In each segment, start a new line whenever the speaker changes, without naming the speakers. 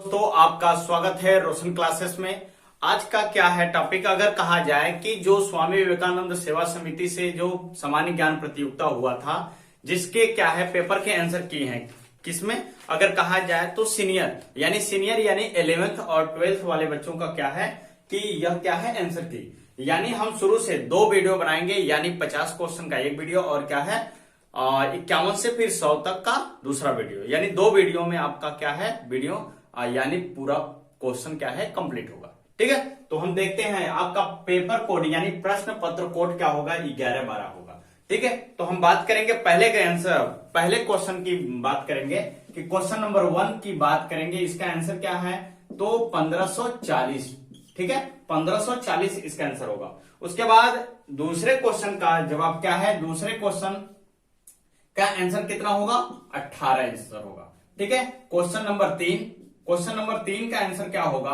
दोस्तों आपका स्वागत है रोशन क्लासेस में। आज का क्या है टॉपिक, अगर कहा जाए कि जो स्वामी विवेकानंद सेवा समिति से जो सामान्य ज्ञान प्रतियोगिता हुआ था, जिसके क्या है पेपर के आंसर किए हैं किसमें, अगर कहा जाए तो सीनियर यानी 11th और 12th वाले बच्चों का क्या है कि यह क्या है आंसर की, यानी हम शुरू से 2 वीडियो बनाएंगे, यानी 50 क्वेश्चन का एक वीडियो और क्या है 51 से फिर 100 तक का दूसरा वीडियो, यानी 2 वीडियो में आपका क्या है वीडियो यानी पूरा क्वेश्चन क्या है कंप्लीट होगा। ठीक है, तो हम देखते हैं आपका पेपर कोड यानी प्रश्न पत्र कोड क्या होगा, 11-12 होगा। ठीक है, तो हम बात करेंगे पहले क्वेश्चन की बात करेंगे कि क्वेश्चन नंबर 1 की बात करेंगे। इसका आंसर क्या है तो 1540। ठीक है, 1540 इसका आंसर होगा। उसके बाद दूसरे क्वेश्चन का जवाब क्या है, दूसरे क्वेश्चन का आंसर कितना होगा 18 आंसर होगा। ठीक है, क्वेश्चन नंबर 3 का आंसर क्या होगा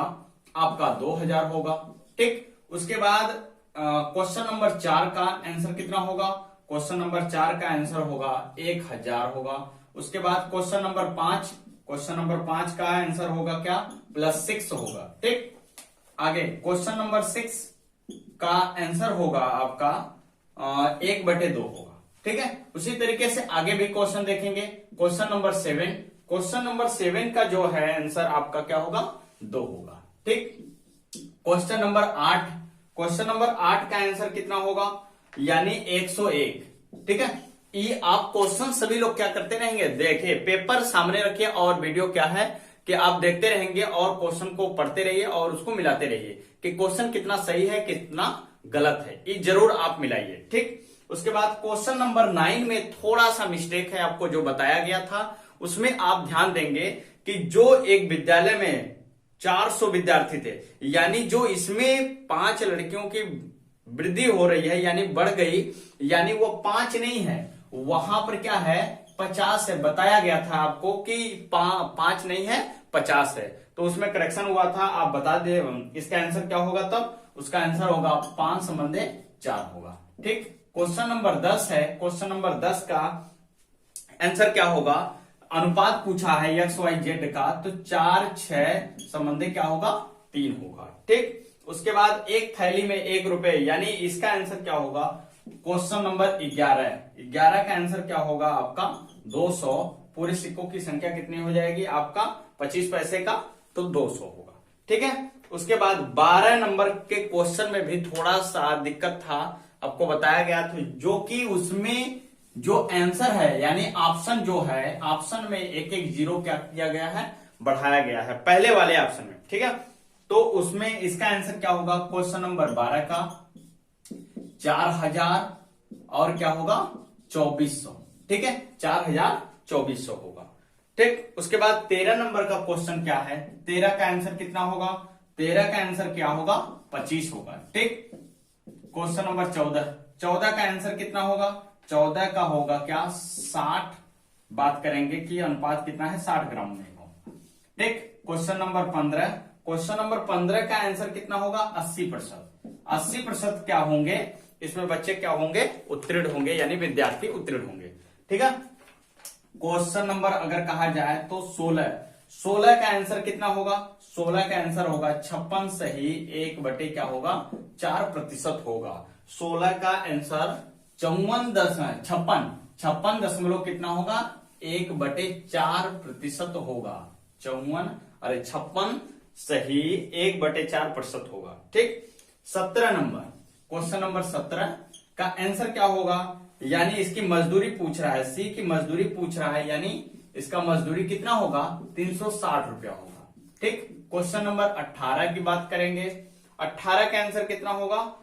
आपका 2000 होगा। ठीक, उसके बाद क्वेश्चन नंबर 4 का आंसर कितना होगा, क्वेश्चन नंबर 4 का आंसर होगा 1000 होगा। उसके बाद क्वेश्चन नंबर 5 का आंसर होगा क्या +6 होगा। ठीक, आगे क्वेश्चन नंबर 6 का आंसर होगा आपका 1/2 होगा। ठीक है, उसी तरीके से आगे भी क्वेश्चन देखेंगे। क्वेश्चन नंबर 7 का जो है आंसर आपका क्या होगा 2 होगा। ठीक, क्वेश्चन नंबर 8 का आंसर कितना होगा यानी 101। ठीक है, ये आप क्वेश्चन सभी लोग क्या करते रहेंगे, देखिए पेपर सामने रखिए और वीडियो क्या है कि आप देखते रहेंगे और क्वेश्चन को पढ़ते रहिए और उसको मिलाते रहिए कि क्वेश्चन कितना सही है कितना गलत है, ये जरूर आप मिलाइए। ठीक, उसके बाद क्वेश्चन नंबर 9 में थोड़ा सा मिस्टेक है, आपको जो बताया गया था उसमें आप ध्यान देंगे कि जो एक विद्यालय में 400 विद्यार्थी थे, यानी जो इसमें 5 लड़कियों की वृद्धि हो रही है यानी बढ़ गई, यानी वो 5 नहीं है, वहां पर क्या है 50 है। बताया गया था आपको कि 5 नहीं है 50 है, तो उसमें करेक्शन हुआ था। आप बता दे इसका आंसर क्या होगा, तब उसका आंसर होगा 5 संबंधे 4 होगा। ठीक, क्वेश्चन नंबर 10 है। क्वेश्चन नंबर 10 का आंसर क्या होगा, अनुपात पूछा है XYZ का, तो 4-6 संबंधी क्या होगा 3 होगा। ठीक, उसके बाद एक थैली में 1 रुपए, यानी इसका आंसर क्या होगा क्वेश्चन नंबर 11 का आंसर क्या होगा आपका 200। पूरे सिक्कों की संख्या कितनी हो जाएगी आपका 25 पैसे का, तो 200 होगा। ठीक है, उसके बाद 12 नंबर के क्वेश्चन में भी थोड़ा सा दिक्कत था, आपको बताया गया था, जो कि उसमें जो आंसर है यानी ऑप्शन जो है, ऑप्शन में एक जीरो क्या किया गया है बढ़ाया गया है पहले वाले ऑप्शन में। ठीक है, तो उसमें इसका आंसर क्या होगा क्वेश्चन नंबर 12 का 4000 और क्या होगा 2400। ठीक है, 4000-2400 होगा। ठीक, उसके बाद 13 नंबर का क्वेश्चन क्या है, 13 का आंसर कितना होगा, 13 का आंसर क्या होगा 25 होगा। ठीक, क्वेश्चन नंबर 14 का आंसर कितना होगा, 14 का होगा क्या 60। बात करेंगे कि अनुपात कितना है 60 ग्राम में हो। ठीक, क्वेश्चन नंबर 15 का आंसर कितना होगा 80%। 80% क्या होंगे इसमें बच्चे क्या होंगे उत्तीर्ण होंगे, यानी विद्यार्थी उत्तीर्ण होंगे। ठीक है, क्वेश्चन नंबर अगर कहा जाए तो 16 का आंसर कितना होगा, 16 का आंसर होगा 56 सही 1/4 क्या होगा 4% होगा। 16 का आंसर 56 दशमलव कितना होगा 1/4% होगा। 56 सही 1/4% होगा। ठीक, 17 नंबर क्वेश्चन नंबर 17 का आंसर क्या होगा, यानी इसकी मजदूरी पूछ रहा है, सी की मजदूरी पूछ रहा है, यानी इसका मजदूरी कितना होगा 360 रुपया होगा। ठीक, क्वेश्चन नंबर 18 की बात करेंगे। 18 का आंसर कितना होगा,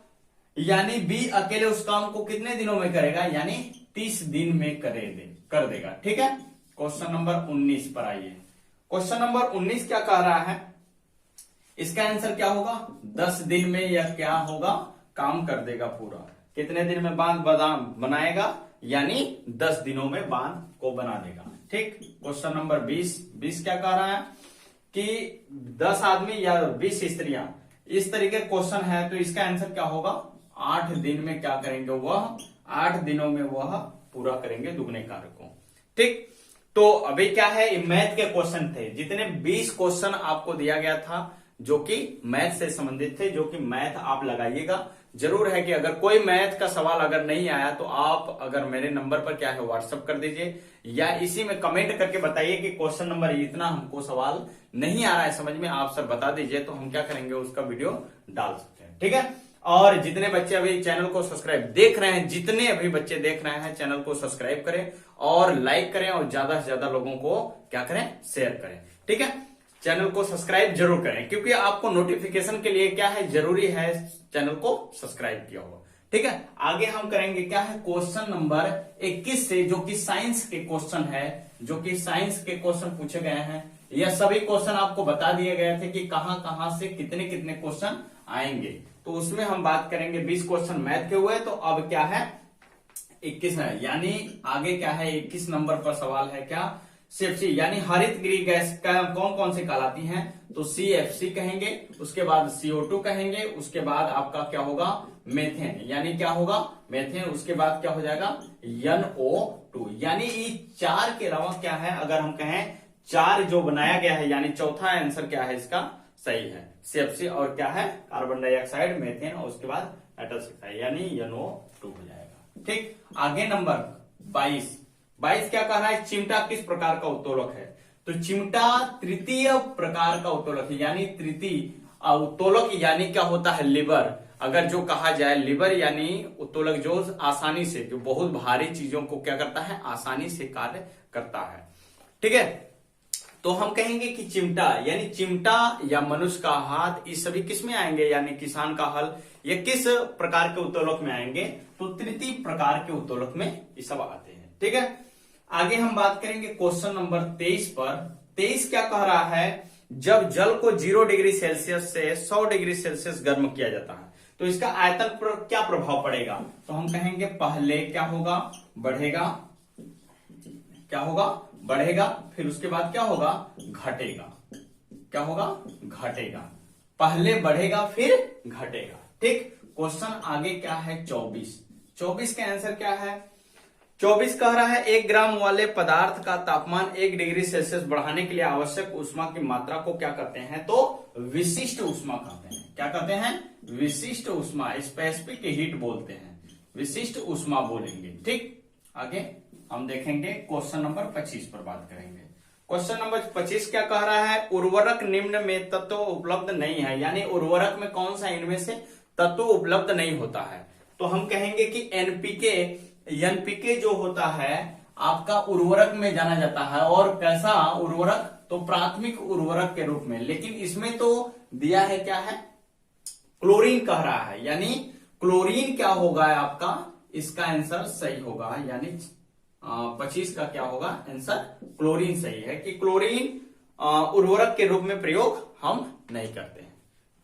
यानी बी अकेले उस काम को कितने दिनों में करेगा, यानी 30 दिन में कर देगा। ठीक है, क्वेश्चन नंबर 19 पर आइए। क्वेश्चन नंबर 19 क्या कह रहा है, इसका आंसर क्या होगा 10 दिन में यह क्या होगा काम कर देगा पूरा। कितने दिन में बांध बनाएगा, यानी 10 दिनों में बांध को बना देगा। ठीक, क्वेश्चन नंबर 20 क्या कह रहा है कि 10 आदमी या 20 स्त्रियां, इस तरीके क्वेश्चन है, तो इसका आंसर क्या होगा 8 दिन में क्या करेंगे वह 8 दिनों में वह पूरा करेंगे दुगने कार्य को। ठीक, तो अभी क्या है, मैथ के क्वेश्चन थे, जितने 20 क्वेश्चन आपको दिया गया था जो कि मैथ से संबंधित थे, जो कि मैथ आप लगाइएगा। जरूर है कि अगर कोई मैथ का सवाल अगर नहीं आया तो आप अगर मेरे नंबर पर क्या है व्हाट्सएप कर दीजिए, या इसी में कमेंट करके बताइए कि क्वेश्चन नंबर इतना हमको सवाल नहीं आ रहा है समझ में, आप सर बता दीजिए, तो हम क्या करेंगे उसका वीडियो डाल सकते हैं। ठीक है, और जितने बच्चे अभी चैनल को सब्सक्राइब देख रहे हैं, जितने अभी बच्चे देख रहे हैं, चैनल को सब्सक्राइब करें और लाइक करें, और ज्यादा से ज्यादा लोगों को क्या करें, शेयर करें। ठीक है, चैनल को सब्सक्राइब जरूर करें, क्योंकि आपको नोटिफिकेशन के लिए क्या है, जरूरी है चैनल को सब्सक्राइब किया हुआ। ठीक है, आगे हम करेंगे क्या है, क्वेश्चन नंबर 21 से, जो कि साइंस के क्वेश्चन है, जो कि साइंस के क्वेश्चन पूछे गए हैं। यह सभी क्वेश्चन आपको बता दिए गए थे कि कहां कहां से कितने कितने क्वेश्चन आएंगे, तो उसमें हम बात करेंगे। 20 क्वेश्चन मैथ के हुए, तो अब क्या है 21 है, यानी आगे क्या है 21 नंबर पर सवाल है क्या, सीएफसी यानी हरित गृह गैस का कौन कौन से कहलाती हैं, तो सीएफसी कहेंगे, उसके बाद CO2 कहेंगे, उसके बाद आपका क्या होगा मेथेन, यानी क्या होगा मेथेन, उसके बाद क्या हो जाएगा NO2। यानी ये चार के अलावा क्या है, अगर हम कहें चार जो बनाया गया है, यानी चौथा आंसर क्या है इसका सही है, सीएफसी, और क्या है कार्बन डाइऑक्साइड, मेथेन, और उसके बाद नाइट्रस ऑक्साइड, यानी NO2 हो जाएगा। ठीक, आगे नंबर 22 क्या कह रहा है, चिमटा किस प्रकार का उत्तोलक है, तो चिमटा तृतीय प्रकार का उत्तोलक है, यानी तृतीय उत्तोलक यानी क्या होता है लिवर, अगर जो कहा जाए लिवर यानी उत्तोलक जो आसानी से, जो बहुत भारी चीजों को क्या करता है आसानी से कार्य करता है। ठीक है, तो हम कहेंगे कि चिमटा यानी चिमटा या मनुष्य का हाथ, ये सभी किस में आएंगे, यानी किसान का हल, ये किस प्रकार के उत्तोलक में आएंगे, तो तृतीय प्रकार के उत्तोलक में ये सब आते हैं। ठीक है, आगे हम बात करेंगे क्वेश्चन नंबर 23 पर। 23 क्या कह रहा है, जब जल को 0 डिग्री सेल्सियस से 100 डिग्री सेल्सियस गर्म किया जाता है तो इसका आयतन पर क्या प्रभाव पड़ेगा, तो हम कहेंगे पहले क्या होगा बढ़ेगा, क्या होगा बढ़ेगा, फिर उसके बाद क्या होगा घटेगा, क्या होगा घटेगा, पहले बढ़ेगा फिर घटेगा। ठीक, क्वेश्चन आगे क्या है 24 का आंसर क्या है, 24 कह रहा है 1 ग्राम वाले पदार्थ का तापमान 1 डिग्री सेल्सियस बढ़ाने के लिए आवश्यक ऊष्मा की मात्रा को क्या कहते हैं, तो विशिष्ट ऊष्मा कहते हैं। क्या कहते हैं, विशिष्ट ऊष्मा, स्पेसिफिक हीट बोलते हैं, विशिष्ट ऊष्मा बोलेंगे। ठीक, आगे हम देखेंगे क्वेश्चन नंबर 25 पर बात करेंगे। क्वेश्चन नंबर 25 क्या कह रहा है, उर्वरक निम्न में तत्व उपलब्ध नहीं है, यानी उर्वरक में कौन सा इनमें से तत्व उपलब्ध नहीं होता है, तो हम कहेंगे कि एनपीके जो होता है आपका उर्वरक में जाना जाता है, और कैसा उर्वरक, तो प्राथमिक उर्वरक के रूप में, लेकिन इसमें तो दिया है क्या है क्लोरीन कह रहा है, यानी क्लोरीन क्या होगा आपका, इसका आंसर सही होगा, यानी 25 का क्या होगा आंसर क्लोरीन सही है, कि क्लोरीन उर्वरक के रूप में प्रयोग हम नहीं करते हैं।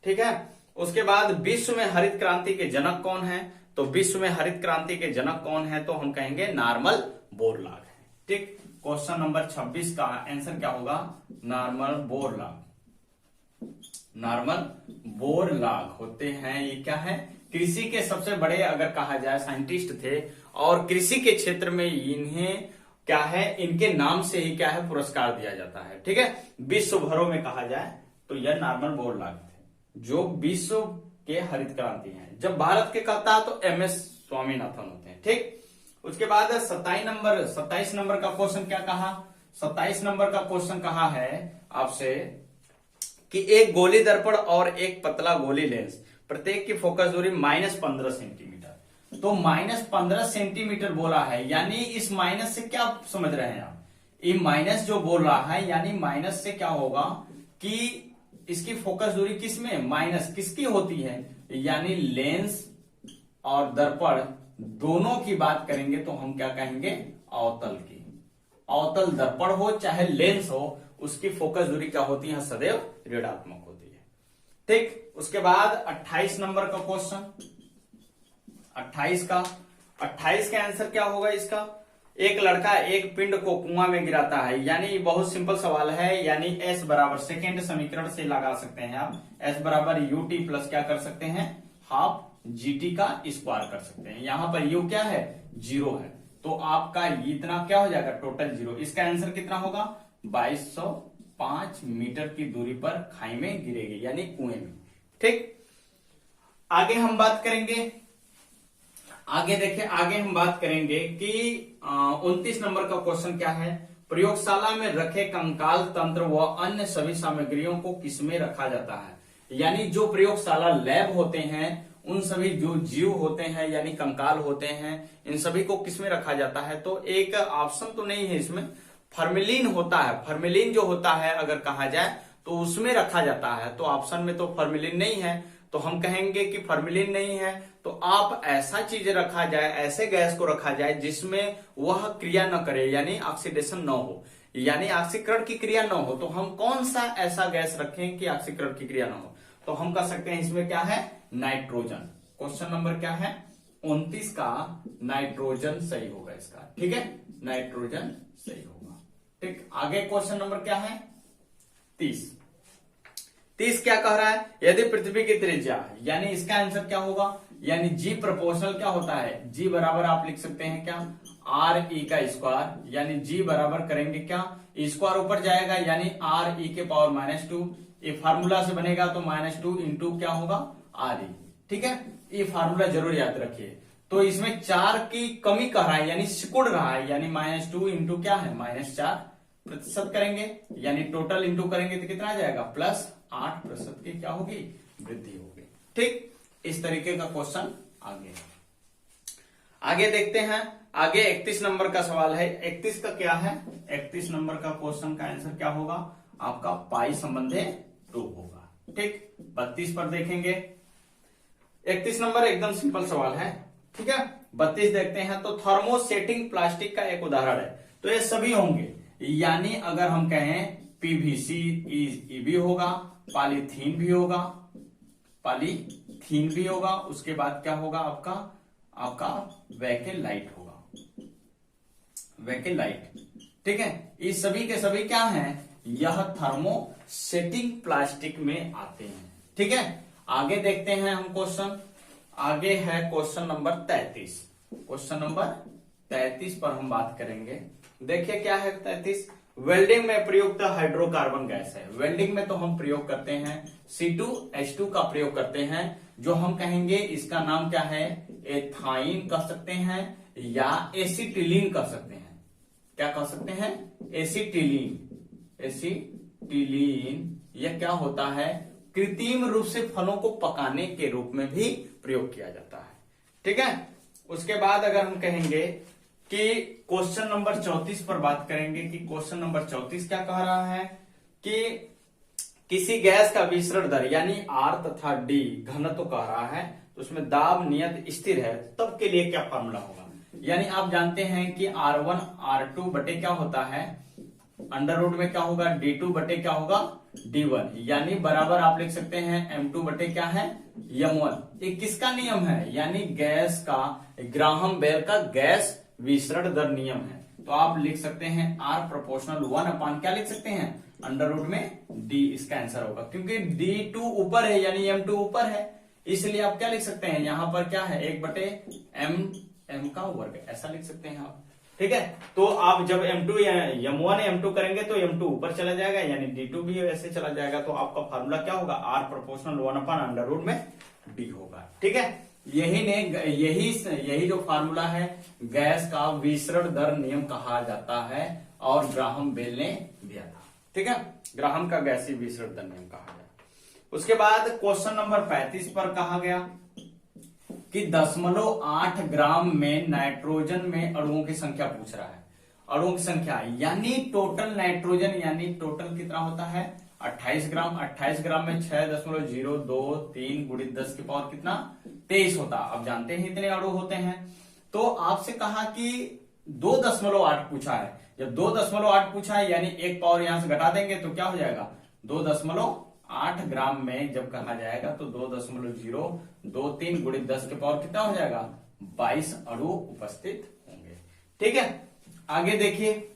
ठीक है, उसके बाद विश्व में हरित क्रांति के जनक कौन है, तो विश्व में हरित क्रांति के जनक कौन है, तो हम कहेंगे नॉर्मन बोरलॉग है। ठीक, क्वेश्चन नंबर 26 का आंसर क्या होगा, नॉर्मन बोरलॉग, नॉर्मन बोरलॉग होते हैं। ये क्या है, कृषि के सबसे बड़े अगर कहा जाए साइंटिस्ट थे, और कृषि के क्षेत्र में इन्हें क्या है, इनके नाम से ही क्या है पुरस्कार दिया जाता है। ठीक है, विश्व भरों में कहा जाए तो यह नॉर्मन बोरलॉग थे, जो विश्व के हरित क्रांति हैं। जब भारत के कहता है तो MS स्वामीनाथन होते हैं। ठीक, उसके बाद 27 नंबर का क्वेश्चन क्या कहा, 27 नंबर का क्वेश्चन कहा है आपसे कि एक गोली दर्पण और एक पतला गोली लेंस, प्रत्येक की फोकस दूरी -15 सेंटीमीटर, तो -15 सेंटीमीटर बोला है, यानी इस माइनस से क्या समझ रहे हैं आप, ये माइनस जो बोल रहा है, यानी माइनस से क्या होगा कि इसकी फोकस दूरी किसमें माइनस किसकी होती है, यानी लेंस और दर्पण दोनों की बात करेंगे तो हम क्या कहेंगे अवतल की, अवतल दर्पण हो चाहे लेंस हो, उसकी फोकस दूरी क्या होती है सदैव ऋणात्मक होती है। ठीक, उसके बाद 28 नंबर का क्वेश्चन, 28 का आंसर क्या होगा इसका, एक लड़का एक पिंड को कुआं में गिराता है, यानी बहुत सिंपल सवाल है, यानी S बराबर सेकेंड समीकरण से लगा सकते हैं आप, S बराबर UT प्लस क्या कर सकते हैं हाफ GT का स्क्वायर कर सकते हैं। यहां पर U क्या है 0 है, तो आपका इतना क्या हो जाएगा, टोटल 0। इसका आंसर कितना होगा, 2205 मीटर की दूरी पर खाई में गिरेगी, यानी कुएं में। ठीक, आगे हम बात करेंगे, आगे देखिए, आगे हम बात करेंगे कि 29 नंबर का क्वेश्चन क्या है, प्रयोगशाला में रखे कंकाल तंत्र व अन्य सभी सामग्रियों को किसमें रखा जाता है। यानी जो प्रयोगशाला लैब होते हैं, उन सभी जो जीव होते हैं यानी कंकाल होते हैं, इन सभी को किसमें रखा जाता है। तो एक ऑप्शन तो नहीं है इसमें, फॉर्मेलिन होता है, फॉर्मेलिन जो होता है अगर कहा जाए तो उसमें रखा जाता है। तो ऑप्शन में तो फॉर्मेलिन नहीं है, तो हम कहेंगे कि फॉर्मेलिन नहीं है, तो आप ऐसा चीज रखा जाए, ऐसे गैस को रखा जाए जिसमें वह क्रिया न करे, यानी ऑक्सीडेशन न हो, यानी ऑक्सीकरण की क्रिया न हो। तो हम कौन सा ऐसा गैस रखें कि ऑक्सीकरण की क्रिया न हो, तो हम कह सकते हैं इसमें क्या है, नाइट्रोजन। क्वेश्चन नंबर क्या है, 29 का नाइट्रोजन सही होगा इसका। ठीक है, नाइट्रोजन सही होगा। ठीक, आगे क्वेश्चन नंबर क्या है, 30 क्या कह रहा है, यदि पृथ्वी की त्रिज्या, यानी इसका आंसर क्या होगा, यानी जी प्रोपोर्शनल क्या होता है, जी बराबर आप लिख सकते हैं क्या, आर ई का स्क्वायर, यानी जी बराबर करेंगे क्या, स्क्वायर ऊपर जाएगा यानी आर ई के पावर -2, ये फार्मूला से बनेगा तो -2 इंटू क्या होगा, आर ई। ठीक है, ये फार्मूला जरूर याद रखिए। तो इसमें 4 की कमी कह रहा है, यानी सिकुड़ रहा है, यानी -2 इंटू क्या है, -4% करेंगे, यानी टोटल इंटू करेंगे तो कितना आ जाएगा, +8% की क्या होगी, वृद्धि होगी। ठीक, इस तरीके का क्वेश्चन आगे देखते हैं। आगे 31 नंबर का सवाल है। 31 का क्या है, 31 नंबर का क्वेश्चन का आंसर क्या होगा, आपका पाई संबंधे 2 होगा। ठीक, 32 पर देखेंगे। 31 नंबर एकदम सिंपल सवाल है। ठीक है, 32 देखते हैं। तो थर्मोसेटिंग प्लास्टिक का एक उदाहरण है, तो ये सभी होंगे, यानी अगर हम कहें पीवीसी भी होगा, पॉलीथीन भी होगा, उसके बाद क्या होगा आपका वैकेलाइट होगा, वैकेलाइट। ठीक है, ये सभी के सभी क्या हैं, यह थर्मोसेटिंग प्लास्टिक में आते हैं। ठीक है, आगे देखते हैं हम क्वेश्चन। आगे है क्वेश्चन नंबर 33। क्वेश्चन नंबर 33 पर हम बात करेंगे। देखिए क्या है 33, वेल्डिंग में प्रयुक्त हाइड्रोकार्बन गैस है। वेल्डिंग में तो हम प्रयोग करते हैं C2H2 का प्रयोग करते हैं, जो हम कहेंगे इसका नाम क्या है, एथाइन कह सकते हैं या एसिटिलीन कह सकते हैं। क्या कह सकते हैं, एसिटिलीन। यह क्या होता है, कृत्रिम रूप से फलों को पकाने के रूप में भी प्रयोग किया जाता है। ठीक है, उसके बाद अगर हम कहेंगे कि क्वेश्चन नंबर 34 पर बात करेंगे कि क्वेश्चन नंबर 34 क्या कह रहा है कि किसी गैस का विसरण दर यानी R तथा D घनत्व कह रहा है, तो उसमें दाब नियत स्थिर है, तब के लिए क्या फॉर्मूला होगा। यानी आप जानते हैं कि R1 R2 बटे क्या होता है, अंडर रूट में क्या होगा, D2 बटे क्या होगा, D1, यानी बराबर आप लिख सकते हैं M2 बटे क्या है, M1। ये किसका नियम है, यानी गैस का, ग्राहम बेल का गैस विसरण दर नियम है। तो आप लिख सकते हैं R प्रोपोर्शनल 1 क्या लिख सकते हैं, अंडर रूट में D, इसका आंसर होगा, क्योंकि D2 ऊपर है यानी M2 ऊपर है, इसलिए आप क्या लिख सकते हैं, यहां पर क्या है 1/m का वर्ग, ऐसा लिख सकते हैं आप। ठीक है, तो आप जब M2 या M1 M2 करेंगे तो M2 ऊपर चला जाएगा, यानी D2 भी ऐसे चला जाएगा, तो आपका फार्मूला क्या होगा, R प्रोपोर्शनल 1 अंडर रूट में D होगा। ठीक है, यही जो फार्मूला है गैस का विसरण दर नियम कहा जाता है, और ग्राहम बेल ने दिया था। ठीक है, ग्राहम का गैसीय विसरण दर नियम कहा गया। उसके बाद क्वेश्चन नंबर 35 पर कहा गया कि 0.8 ग्राम में नाइट्रोजन में अणुओं की संख्या पूछ रहा है। अणुओं की संख्या यानी टोटल नाइट्रोजन, यानी टोटल कितना होता है, 28 ग्राम। 28 ग्राम में 6.023 गुणित 10 की पावर कितना, 23 होता। अब जानते हैं इतने अणु होते हैं। तो आपसे कहा कि 2.8 पूछा है। जब 2.8 पूछा है यानी एक पावर यहां से घटा देंगे तो क्या हो जाएगा, 2.8 ग्राम में जब कहा जाएगा तो 2.023 गुणित 10 के पावर कितना हो जाएगा, 22 अणु उपस्थित होंगे। ठीक है, आगे देखिए,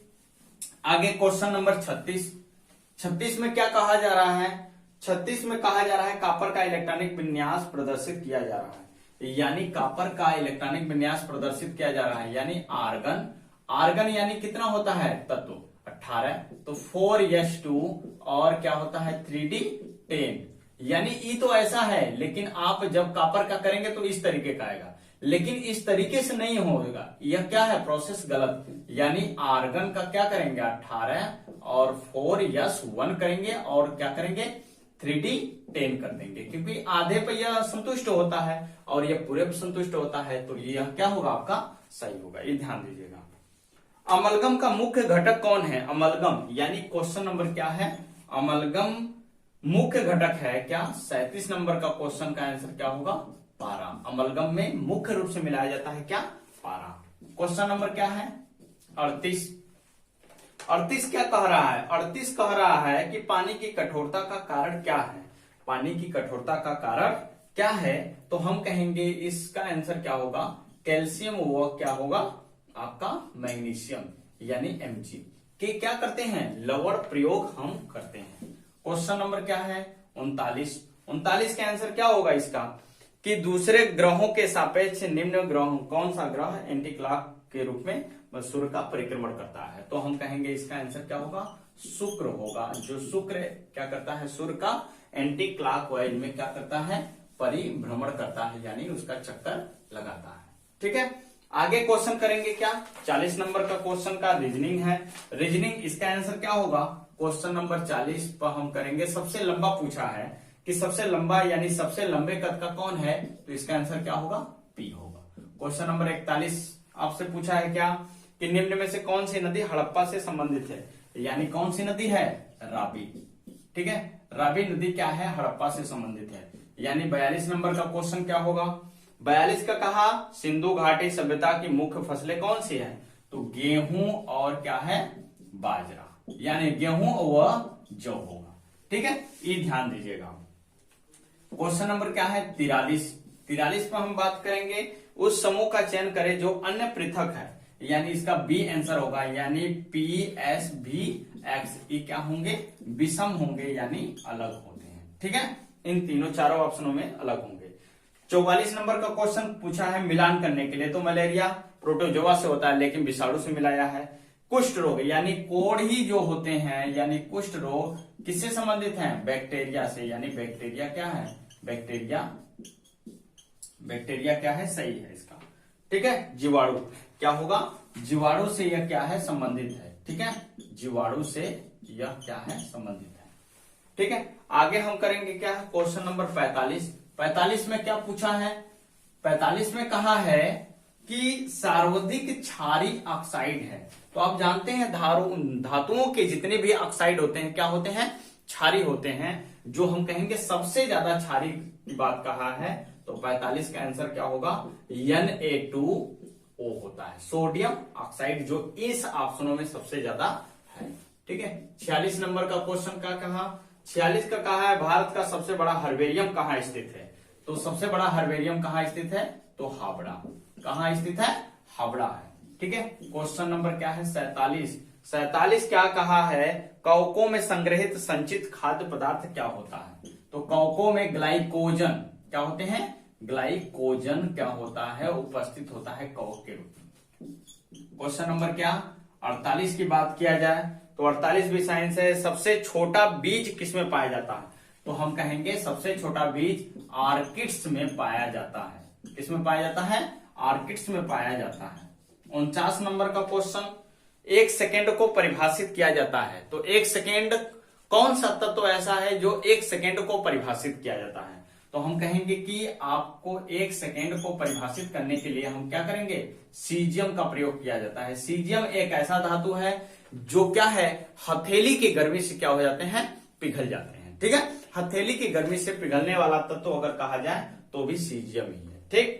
आगे क्वेश्चन नंबर 36 में क्या कहा जा रहा है, 36 में कहा जा रहा है कॉपर का इलेक्ट्रॉनिक विन्यास प्रदर्शित किया जा रहा है। यानी कॉपर का इलेक्ट्रॉनिक विन्यास प्रदर्शित किया जा रहा है, यानी आर्गन। आर्गन यानी कितना होता है तत्व 18, तो 4s2 और क्या होता है 3d10। यानी ई तो ऐसा है, लेकिन आप जब कॉपर का करेंगे तो इस तरीके का आएगा, लेकिन इस तरीके से नहीं होगा, यह क्या है प्रोसेस गलत। यानी आर्गन का क्या करेंगे 18 और 4s1 करेंगे और क्या करेंगे 3d10 कर देंगे, क्योंकि आधे पे यह संतुष्ट होता है और यह पूरे पे संतुष्ट होता है, तो यह क्या होगा आपका सही होगा, ये ध्यान दीजिएगा। अमलगम का मुख्य घटक कौन है? अमलगम यानी क्वेश्चन नंबर क्या है, अमलगम मुख्य घटक है क्या? 37 नंबर का क्वेश्चन का आंसर क्या होगा पारा। अमलगम में मुख्य रूप से मिलाया जाता है क्या पारा। क्वेश्चन नंबर क्या है 38। 38 क्या कह रहा है? 38 कह रहा है कि पानी की कठोरता का कारण क्या है। पानी की कठोरता का कारण क्या है? तो हम कहेंगे इसका आंसर क्या होगा कैल्शियम, व क्या होगा आपका मैग्नीशियम यानी Mg के क्या करते हैं लवण प्रयोग हम करते हैं। क्वेश्चन नंबर क्या है 39। 39 का आंसर क्या होगा इसका कि दूसरे ग्रहों के सापेक्ष निम्न ग्रह कौन सा ग्रह एंटी क्लॉक के रूप में सूर्य का परिक्रमण करता है। तो हम कहेंगे इसका आंसर क्या होगा शुक्र होगा। जो शुक्र क्या करता है सूर्य का एंटी क्लॉकवाइज में क्या करता है परिभ्रमण करता है, यानी उसका चक्कर लगाता है। ठीक है, आगे क्वेश्चन करेंगे क्या 40 नंबर का क्वेश्चन का रीजनिंग है। रीजनिंग इसका आंसर क्या होगा क्वेश्चन नंबर 40 पर हम करेंगे। सबसे लंबा पूछा है कि सबसे लंबा यानी सबसे लंबे कद का कौन है, तो इसका आंसर क्या होगा पी होगा। क्वेश्चन नंबर 41 आपसे पूछा है क्या कि निम्न में से कौन सी नदी हड़प्पा से संबंधित है, यानी कौन सी नदी है रावी। ठीक है, रावी नदी क्या है हड़प्पा से संबंधित है। यानी 42 नंबर का क्वेश्चन क्या होगा 42 का कहा सिंधु घाटी सभ्यता की मुख्य फसलें कौन सी है, तो गेहूं और क्या है बाजरा, यानी गेहूं व जौ होगा। ठीक है, ये ध्यान दीजिएगा। क्वेश्चन नंबर क्या है 43 पर हम बात करेंगे उस समूह का चयन करें जो अन्य पृथक है, यानी इसका बी आंसर होगा, यानी पी एस भी एक्स ये क्या होंगे विषम होंगे यानी अलग होते हैं। ठीक है, इन तीनों चारों ऑप्शनों में अलग होंगे। 44 नंबर का क्वेश्चन पूछा है मिलान करने के लिए, तो मलेरिया प्रोटोजोआ से होता है लेकिन विषाणु से मिलाया है। कुष्ठ रोग यानी कोढ़ी जो होते हैं, यानी कुष्ठ रोग किससे संबंधित है बैक्टीरिया से, यानी बैक्टीरिया क्या है बैक्टीरिया क्या है सही है इसका। ठीक है, जीवाणु क्या होगा जीवाणु से यह क्या है संबंधित है। ठीक है, जीवाणु से यह क्या है संबंधित है। ठीक है, आगे हम करेंगे क्या है क्वेश्चन नंबर 45 में क्या पूछा है 45 में कहा है कि सर्वाधिक क्षारी ऑक्साइड है। तो आप जानते हैं धातुओं के जितने भी ऑक्साइड होते हैं क्या होते हैं क्षारी होते हैं। जो हम कहेंगे सबसे ज्यादा क्षारी की बात कहा है, तो 45 का आंसर क्या होगा Na2O होता है सोडियम ऑक्साइड, जो इस ऑप्शनों में सबसे ज्यादा है। ठीक है, 46 नंबर का क्वेश्चन क्या कहा 46 का कहा है भारत का सबसे बड़ा हर्बेरियम कहाँ स्थित है। तो सबसे बड़ा हर्बेरियम कहाँ स्थित है, तो हावड़ा। कहाँ स्थित है हावड़ा है। ठीक है, क्वेश्चन नंबर क्या है 47 क्या कहा है कवकों में संग्रहित संचित खाद्य पदार्थ क्या होता है। तो कवकों में ग्लाइकोजन क्या होते हैं ग्लाइकोजन क्या होता है उपस्थित होता है कवक के रूप में। क्वेश्चन नंबर क्या 48 की बात किया जाए तो 48 भी साइंस है। सबसे छोटा बीज किसमें पाया जाता है, तो हम कहेंगे सबसे छोटा बीज आर्किड्स में पाया जाता है। किसमें पाया जाता है आर्किड्स में पाया जाता है। 49 नंबर का क्वेश्चन 1 सेकेंड को परिभाषित किया जाता है। तो 1 सेकेंड कौन सा तत्व ऐसा है जो 1 सेकेंड को परिभाषित किया जाता है, तो हम कहेंगे कि आपको 1 सेकेंड को परिभाषित करने के लिए हम क्या करेंगे सीजियम का प्रयोग किया जाता है। सीजियम एक ऐसा धातु है जो क्या है हथेली की गर्मी से क्या हो जाते हैं पिघल जाते हैं। ठीक है, हथेली की गर्मी से पिघलने वाला तत्व अगर कहा जाए तो भी सीजियम ही है। ठीक,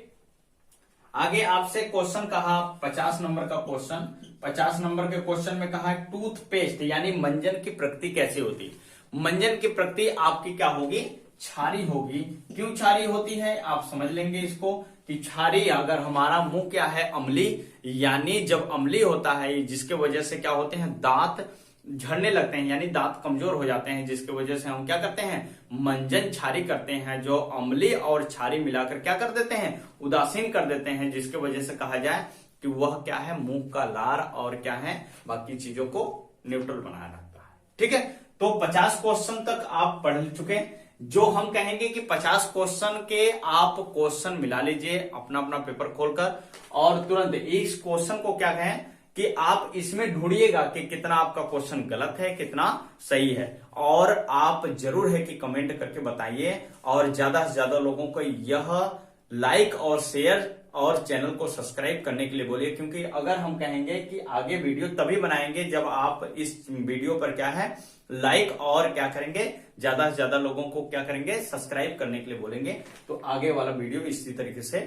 आगे आपसे क्वेश्चन कहा 50 नंबर का क्वेश्चन। 50 नंबर के क्वेश्चन में कहा टूथपेस्ट यानी मंजन की प्रकृति कैसी होती है। मंजन की प्रकृति आपकी क्या होगी क्षारी होगी। क्यों क्षारी होती है आप समझ लेंगे इसको कि क्षारी अगर हमारा मुंह क्या है अम्ली, यानी जब अम्ली होता है जिसके वजह से क्या होते हैं दांत झड़ने लगते हैं, यानी दांत कमजोर हो जाते हैं, जिसकी वजह से हम क्या करते हैं, मंजन छारी करते हैं, जो अम्ली और छारी मिलाकर क्या कर देते हैं, उदासीन कर देते हैं, जिसकी वजह से कहा जाए कि वह क्या है, मुंह का लार और क्या है, बाकी चीजों को न्यूट्रल बनाए रखता है। ठीक है, तो 50 क्वेश्चन तक आप पढ़ चुके हैं। जो हम कहेंगे कि 50 क्वेश्चन के आप क्वेश्चन मिला लीजिए अपना अपना पेपर खोलकर, और तुरंत इस क्वेश्चन को क्या कहें कि आप इसमें ढूंढिएगा कि कितना आपका क्वेश्चन गलत है, कितना सही है, और आप जरूर है कि कमेंट करके बताइए, और ज्यादा से ज्यादा लोगों को यह लाइक और शेयर और चैनल को सब्सक्राइब करने के लिए बोलिए, क्योंकि अगर हम कहेंगे कि आगे वीडियो तभी बनाएंगे जब आप इस वीडियो पर क्या है, लाइक और क्या करेंगे, ज्यादा से ज्यादा लोगों को क्या करेंगे, सब्सक्राइब करने के लिए बोलेंगे, तो आगे वाला वीडियो इसी तरीके से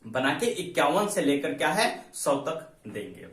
बना के 51 से लेकर क्या है 100 तक देंगे।